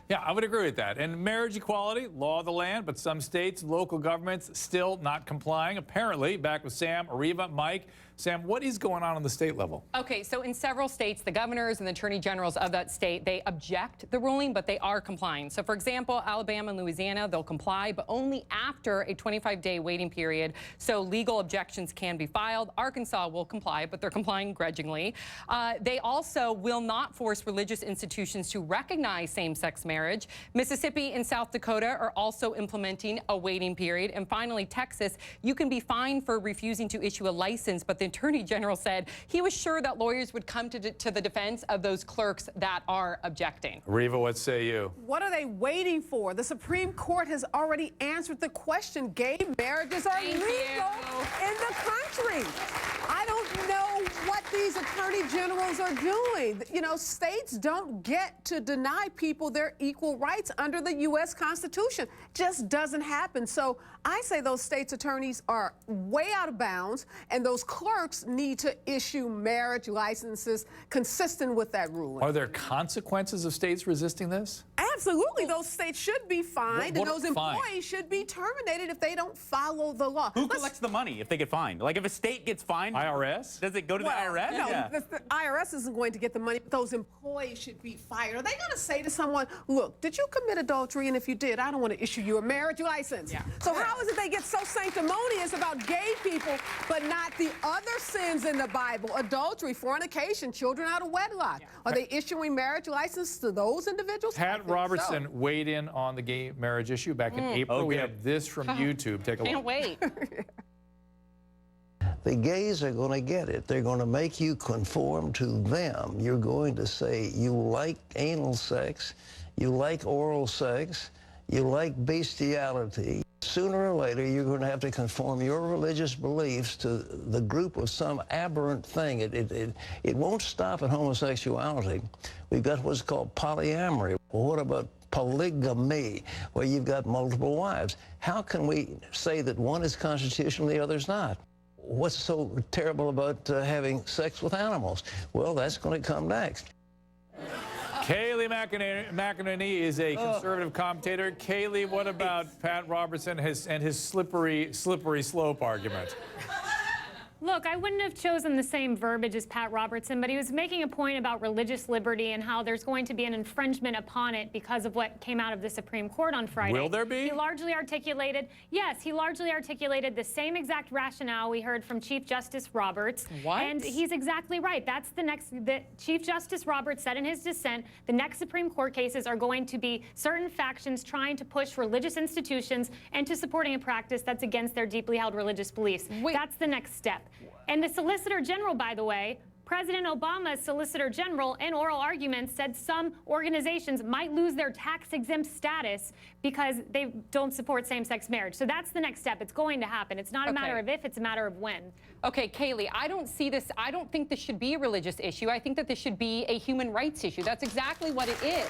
Yeah, I would agree with that. And marriage equality, law of the land, but some states, local governments still not complying. Apparently, back with Sam, Ariva, Mike. Sam, what is going on the state level? Okay, so in several states, the governors and the attorney generals of that state, they object the ruling, but they are complying. So for example, Alabama and Louisiana, they'll comply, but only after a 25-day waiting period. So legal objections can be filed. Arkansas will comply, but they're complying grudgingly. They also will not force religious institutions to recognize same-sex marriage. Mississippi and South Dakota are also implementing a waiting period. And finally, Texas, you can be fined for refusing to issue a license, but the Attorney General said he was sure that lawyers would come to the defense of those clerks that are objecting. Riva, what say you? What are they waiting for? The Supreme Court has already answered the question. Gay marriages are legal in the country. I don't know what these attorney generals are doing. You know, states don't get to deny people their equal rights under the U.S. Constitution. Just doesn't happen. So I say those states' attorneys are way out of bounds, and those clerks need to issue marriage licenses consistent with that ruling. Are there consequences of states resisting this? Absolutely. Those states should be fined, and those employees should be terminated if they don't follow the law. Who collects the money if they get fined? Like, if a state gets fined, IRS? Does it go to the IRS? No, the IRS isn't going to get the money. Those employees should be fired. Are they going to say to someone, look, did you commit adultery? And if you did, I don't want to issue you a marriage license. Yeah. So how is it they get so sanctimonious about gay people, but not the other sins in the Bible? Adultery, fornication, children out of wedlock. Yeah. Are they issuing marriage licenses to those individuals? Pat Robertson weighed in on the gay marriage issue back in April. Okay. We have this from YouTube. Take a look. Can't wait. The gays are going to get it. They're going to make you conform to them. You're going to say you like anal sex, you like oral sex, you like bestiality. Sooner or later, you're going to have to conform your religious beliefs to the group of some aberrant thing. It won't stop at homosexuality. We've got what's called polyamory. Well, what about polygamy, where you've got multiple wives? How can we say that one is constitutional and the other's not? What's so terrible about having sex with animals? Well, that's going to come next. Kayleigh McEnany is a conservative commentator. Kayleigh, what about Pat Robertson and his slippery slope argument? Look, I wouldn't have chosen the same verbiage as Pat Robertson, but he was making a point about religious liberty and how there's going to be an infringement upon it because of what came out of the Supreme Court on Friday. Will there be? He largely articulated, yes, he largely articulated the same exact rationale we heard from Chief Justice Roberts. What? And he's exactly right. That's the Chief Justice Roberts said in his dissent, the next Supreme Court cases are going to be certain factions trying to push religious institutions into supporting a practice that's against their deeply held religious beliefs. That's the next step. And the Solicitor General, by the way, President Obama's Solicitor General, in oral arguments, said some organizations might lose their tax-exempt status because they don't support same-sex marriage. So that's the next step. It's going to happen. It's not a matter of if, it's a matter of when. Okay, Kayleigh, I don't see this. I don't think this should be a religious issue. I think that this should be a human rights issue. That's exactly what it is.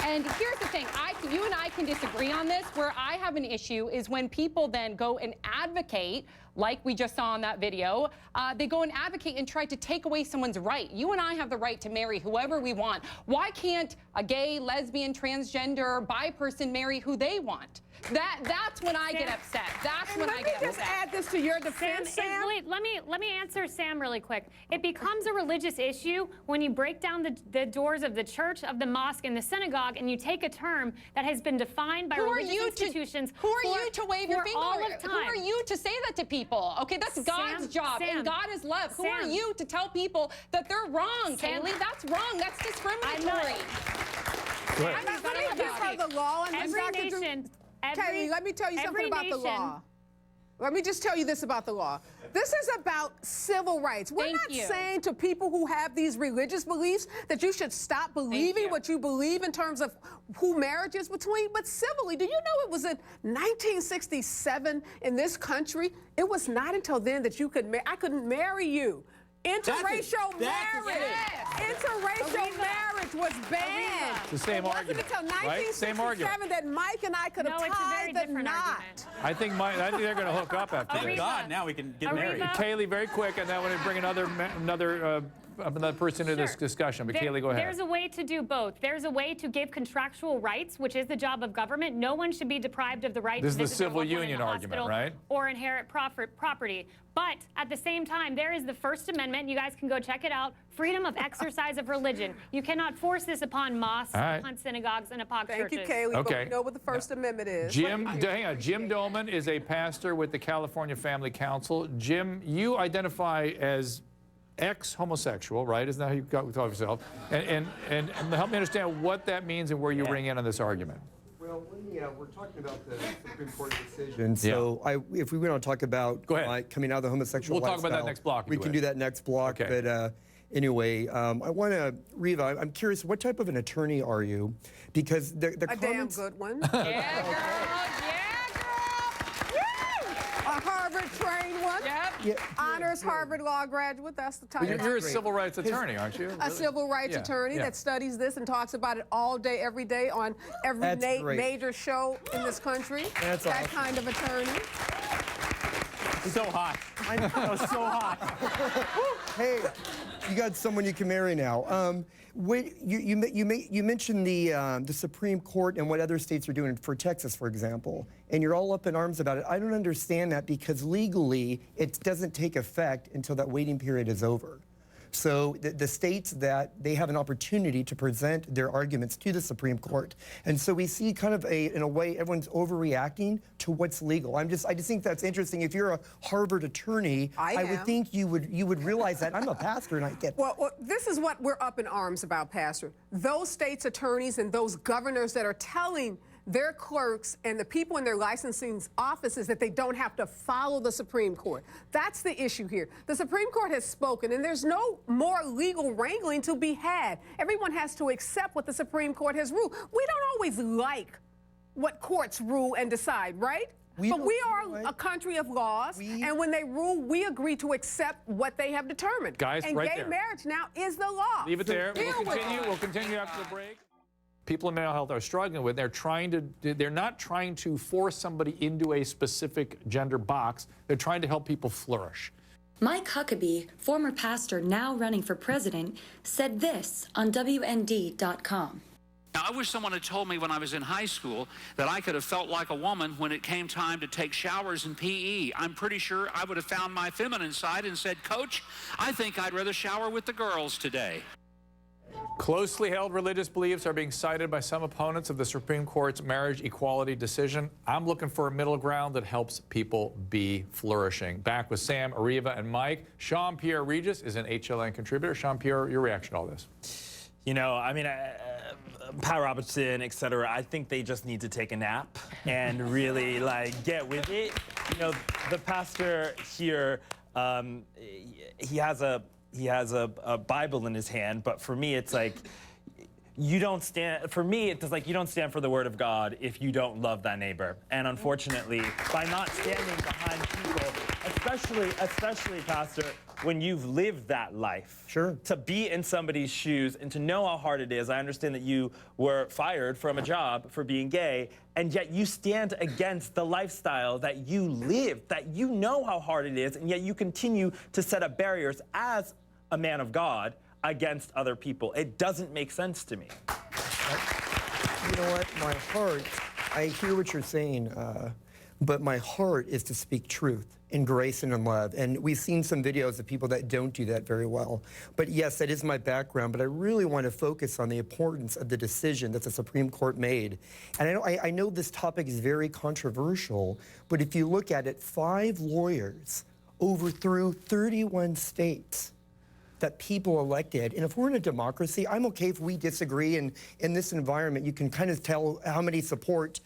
And here's the thing. You and I can disagree on this. Where I have an issue is when people then go and advocate, like we just saw in that video, they go and advocate and try to take away someone's right. You and I have the right to marry whoever we want. Why can't a gay, lesbian, transgender, bi person marry who they want? That's when I get upset. That's when I get upset. Let me just add this to your defense, Sam. Let me answer Sam really quick. It becomes a religious issue when you break down the doors of the church, of the mosque, and the synagogue, and you take a term that has been defined by religious institutions. Who are you to wave your finger? All of time. Who are you to say that to people? Okay, that's God's job, and God is love. Who are you to tell people that they're wrong, Kayleigh? That's wrong. That's discriminatory. Let me give her the law. And every nation. Kayleigh, let me tell you something about the law. Let me just tell you this about the law. This is about civil rights. We're not saying to people who have these religious beliefs that you should stop believing what you believe in terms of who marriage is between, but civilly. Do you know it was in 1967 in this country? It was not until then that I couldn't marry you. Interracial marriage. Interracial marriage was banned. It's the same argument, until 1967 right? Same argument. that Mike and I could have tied the knot. I think they're going to hook up after this. God, now we can get married. Kayleigh, very quick, and then I want to bring another another person into this Sure. discussion, but Kayleigh, go ahead. There's a way to do both. There's a way to give contractual rights, which is the job of government. No one should be deprived of the right This to is the visit their civil loved one in union the argument, hospital right? or inherit property. But at the same time, there is the First Amendment. You guys can go check it out. Freedom of exercise of religion. You cannot force this upon mosques, All right. upon synagogues, and upon Thank churches. you, Kayleigh. Okay. But we know what the First Amendment is. Jim, hang on. Jim Dolman is a pastor with the California Family Council. Jim, you identify as ex-homosexual, right? Isn't that how you call yourself? And help me understand what that means and where you ring in on this argument. Well, we're talking about the Supreme Court decision. So if we want to talk about Go ahead. coming out of the homosexual We'll talk about that lifestyle, next block if We you can wish. do that next block. Okay. But anyway, I want to, Reva, I'm curious, what type of an attorney are you? Because the A damn comments... good one. Yeah, girl. Yeah, girl. Woo! A Harvard-trained one. Yep. Yeah, Honors Harvard Law graduate. That's the title. You're a civil rights attorney, aren't you? A civil rights Yeah, attorney yeah. that studies this and talks about it all day, every day on every That's great. major show in this country. That's that awesome. kind of attorney. So hot. That was so hot. Hey, you got someone you can marry now. You mentioned the Supreme Court and what other states are doing for Texas, for example, and you're all up in arms about it. I don't understand that because legally it doesn't take effect until that waiting period is over. So the states that they have an opportunity to present their arguments to the Supreme Court, and so we see kind of in a way everyone's overreacting to what's legal. I just think that's interesting. If you're a Harvard attorney, I would am. think you would realize that. I'm a pastor and I get. Well, this is what we're up in arms about, Pastor. Those states' attorneys and those governors that are telling their clerks and the people in their licensing offices that they don't have to follow the Supreme Court. That's the issue here. The Supreme Court has spoken, and there's no more legal wrangling to be had. Everyone has to accept what the Supreme Court has ruled. We don't always like what courts rule and decide, right? But we are a country of laws, and when they rule, we agree to accept what they have determined. Guys, and right gay there. marriage now is the law. Leave it there. Deal with it. We'll continue after the break. People in mental health are struggling with. They're not trying to force somebody into a specific gender box. They're trying to help people flourish. Mike Huckabee, former pastor now running for president, said this on WND.com. Now, I wish someone had told me when I was in high school that I could have felt like a woman when it came time to take showers in PE. I'm pretty sure I would have found my feminine side and said, Coach, I think I'd rather shower with the girls today. Closely held religious beliefs are being cited by some opponents of the Supreme Court's marriage equality decision. I'm looking for a middle ground that helps people be flourishing. Back with Sam, Ariva, and Mike. Sean Pierre Regis is an HLN contributor. Sean Pierre, your reaction to all this? You know, I mean, Pat Robertson, et cetera, I think they just need to take a nap and really, like, get with it. You know, the pastor here, he has a Bible in his hand, but for me, it's like, you don't stand, for me, it's like you don't stand for the word of God if you don't love thy neighbor. And unfortunately, by not standing behind people, especially, Pastor, when you've lived that life. Sure. To be in somebody's shoes and to know how hard it is. I understand that you were fired from a job for being gay, and yet you stand against the lifestyle that you live, that you know how hard it is, and yet you continue to set up barriers as a man of God against other people. It doesn't make sense to me. You know what? My heart, I hear what you're saying, but my heart is to speak truth in grace and in love. And we've seen some videos of people that don't do that very well. But yes, that is my background, but I really want to focus on the importance of the decision that the Supreme Court made. And I know this topic is very controversial, but if you look at it, 5 lawyers overthrew 31 states that people elected. And if we're in a democracy, I'm okay if we disagree. And in this environment, you can kind of tell how many support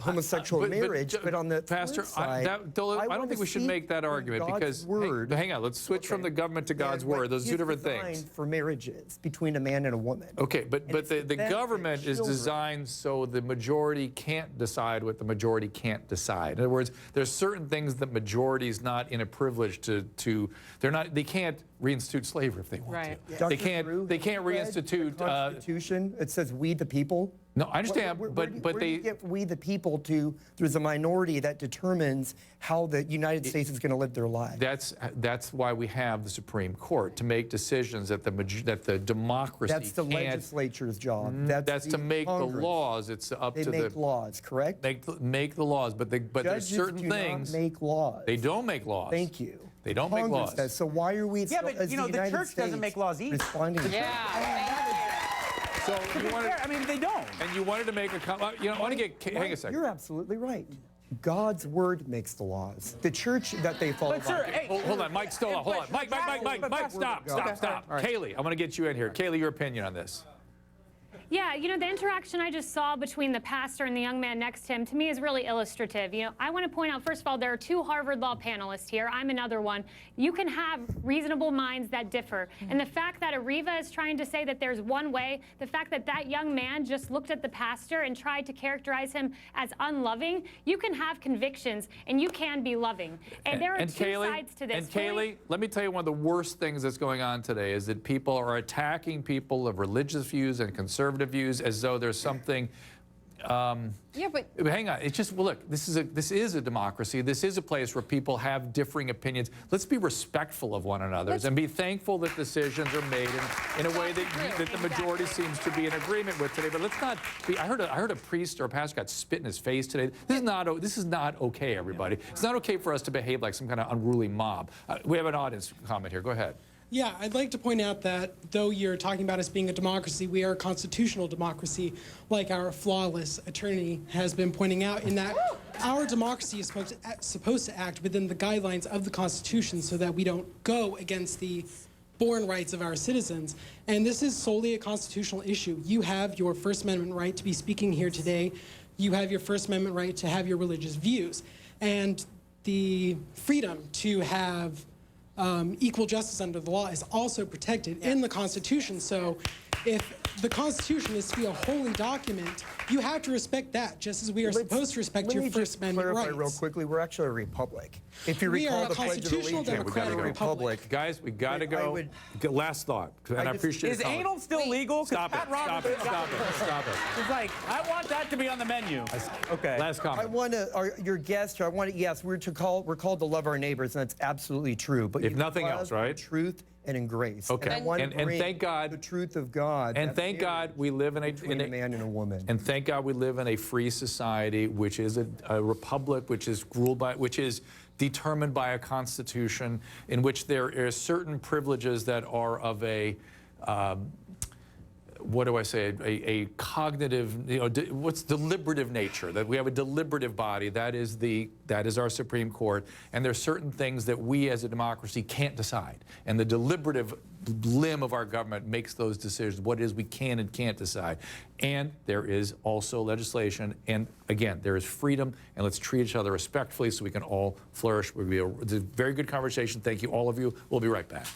homosexual marriage, but on the Pastor, side, I don't think we should make that argument because, hang on, let's switch from the government to God's word. Those are two different things. For marriages between a man and a woman. Okay, but the government is designed so the majority can't decide what the majority can't decide. In other words, there's certain things that majority is not in a privilege to they can't reinstitute slavery if they want Right. to. They can't reinstitute the Constitution. It says we the people. No, I understand, Where but do they. you get we the people to? There's a minority that determines how the United States is going to live their lives. That's why we have the Supreme Court, to make decisions that the democracy That's the can't. legislature's job. That's to the make Congress. the laws. It's up They to make the laws, correct? make the laws, but there's Judges certain do things not make laws. they don't make laws. Thank you. They don't make Congress laws. does. So why are we? Yeah, still, but, as you know, the United church doesn't States, make laws either. Responding. So you wanted, I mean, they don't. and you wanted to make a I want to get hang a second. You're absolutely right. God's word makes the laws. The church that they follow. But sir, hey, Hold on, Mike. Still, hold on, Mike. Stop. All right. Kayleigh, I want to get you in here. Kayleigh, your opinion on this? Yeah, you know, the interaction I just saw between the pastor and the young man next to him, to me, is really illustrative. You know, I want to point out, first of all, there are 2 Harvard Law panelists here. I'm another one. You can have reasonable minds that differ. And the fact that Areva is trying to say that there's one way, the fact that that young man just looked at the pastor and tried to characterize him as unloving, you can have convictions and you can be loving. And there are 2 sides to this. And Kayleigh, let me tell you one of the worst things that's going on today is that people are attacking people of religious views and conservative views as though there's something. Yeah, but Hang on. It's just, well, look, this is a democracy. This is a place where people have differing opinions. Let's be respectful of one another and be thankful that decisions are made in a way that the majority seems to be in agreement with today. But let's not be. I heard a priest or a pastor got spit in his face today. This is not okay, everybody. It's not okay for us to behave like some kind of unruly mob. We have an audience comment here. Go ahead. Yeah, I'd like to point out that though you're talking about us being a democracy, we are a constitutional democracy, like our flawless attorney has been pointing out, in that our democracy is supposed to act within the guidelines of the Constitution so that we don't go against the born rights of our citizens. And this is solely a constitutional issue. You have your First Amendment right to be speaking here today. You have your First Amendment right to have your religious views. And the freedom to have equal justice under the law is also protected in the Constitution. So if the Constitution is to be a holy document, you have to respect that, just as we are supposed to respect your First Amendment rights. Let me just clarify real quickly, we're actually a republic. If you We recall are a the Pledge of constitutional Allegiance, democratic we're a republic. Guys, we got to go. Last thought, and I appreciate Is it. anal still legal? 'Cause Stop it. Pat Stop Roberts it. Stop it. Stop it. It's like, I want that to be on the menu. Okay. Last I comment. want to, your guest, I want to, yes, we're called to love our neighbors, and that's absolutely true. But If you nothing love else, right? in truth and in grace. Okay. And, I want to And bring thank God- the truth of God. And that thank God we live in between a man and a woman. And thank God we live in a free society, which is a republic, which is ruled by, which is determined by a constitution, in which there are certain privileges that are of a, what do I say, a cognitive, what's deliberative nature, that we have a deliberative body, that is our Supreme Court, and there's certain things that we as a democracy can't decide. And the deliberative limb of our government makes those decisions, what it is we can and can't decide. And there is also legislation, and again, there is freedom, and let's treat each other respectfully so we can all flourish. It's a very good conversation. Thank you, all of you. We'll be right back.